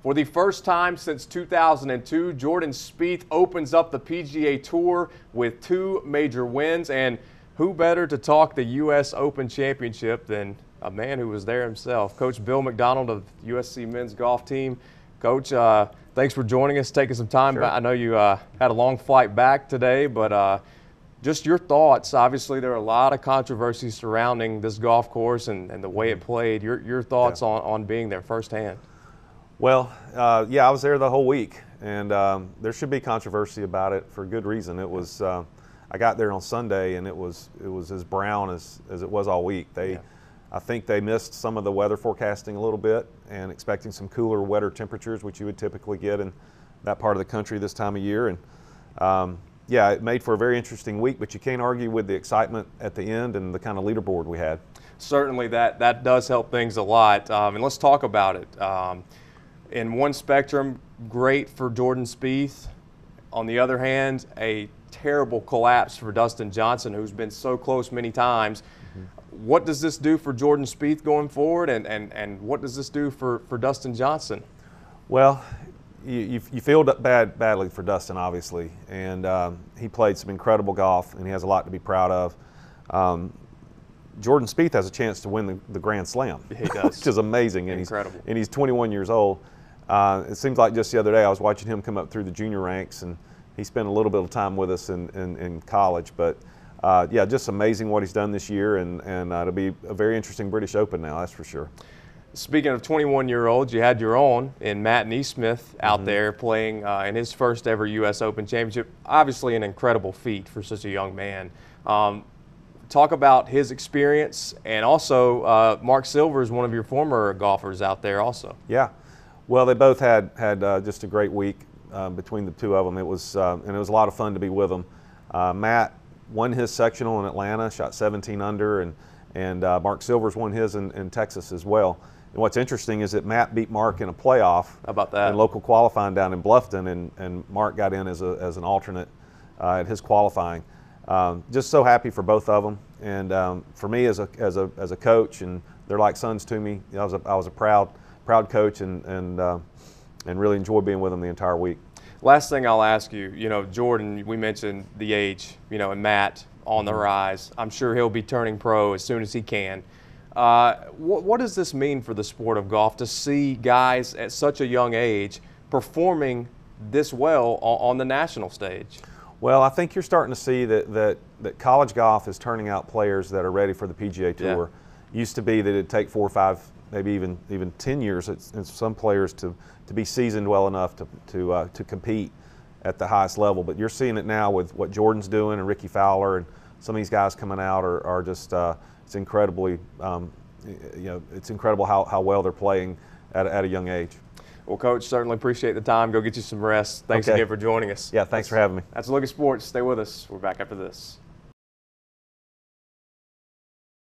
For the first time since 2002, Jordan Spieth opens up the PGA Tour with 2 major wins. And who better to talk the U.S. Open Championship than a man who was there himself, Coach Bill McDonald of USC men's golf team. Coach, thanks for joining us, taking some time. Sure. I know you had a long flight back today, but just your thoughts. Obviously, there are a lot of controversy surrounding this golf course and the way it played. Your thoughts on being there firsthand. Well, yeah, I was there the whole week, and there should be controversy about it for good reason. It was I got there on Sunday, and it was as brown as it was all week. I think they missed some of the weather forecasting a little bit, and expecting some cooler, wetter temperatures, which you would typically get in that part of the country this time of year. And yeah, it made for a very interesting week, but you can't argue with the excitement at the end and the kind of leaderboard we had. Certainly, that does help things a lot, and let's talk about it. In one spectrum, great for Jordan Spieth. On the other hand, a terrible collapse for Dustin Johnson, who's been so close many times. Mm-hmm. What does this do for Jordan Spieth going forward, and what does this do for Dustin Johnson? Well, you feel badly for Dustin, obviously, and he played some incredible golf, and he has a lot to be proud of. Jordan Spieth has a chance to win the Grand Slam. He does. Which is amazing. And incredible. And he's 21 years old. It seems like just the other day I was watching him come up through the junior ranks, and he spent a little bit of time with us in college. But yeah, just amazing what he's done this year, and it'll be a very interesting British Open now, that's for sure. Speaking of 21-year-olds, you had your own in Matt Neesmith out there playing in his first ever U.S. Open Championship. Obviously an incredible feat for such a young man. Talk about his experience, and also Mark Silver is one of your former golfers out there also. Yeah, well, they both had just a great week between the two of them. It was and it was a lot of fun to be with them. Matt won his sectional in Atlanta, shot 17 under, and Mark Silver's won his in Texas as well. And what's interesting is that Matt beat Mark in a playoff. How about that? In local qualifying down in Bluffton, and Mark got in as an alternate at his qualifying. Just so happy for both of them, and for me as a coach, and they're like sons to me. You know, I was a proud coach, and really enjoyed being with them the entire week. Last thing I'll ask you, you know, Jordan, we mentioned the age, you know, and Matt on the rise. I'm sure he'll be turning pro as soon as he can. What does this mean for the sport of golf to see guys at such a young age performing this well on the national stage? Well, I think you're starting to see that college golf is turning out players that are ready for the PGA Tour. Yeah. Used to be that it'd take 4 or 5, maybe even 10 years in some players to be seasoned well enough to compete at the highest level. But you're seeing it now with what Jordan's doing, and Ricky Fowler, and some of these guys coming out are just it's incredibly you know, it's incredible how well they're playing at a young age. Well, Coach, certainly appreciate the time. Go get you some rest. Thanks again for joining us. Yeah, thanks for having me. That's a look at sports. Stay with us. We're back after this.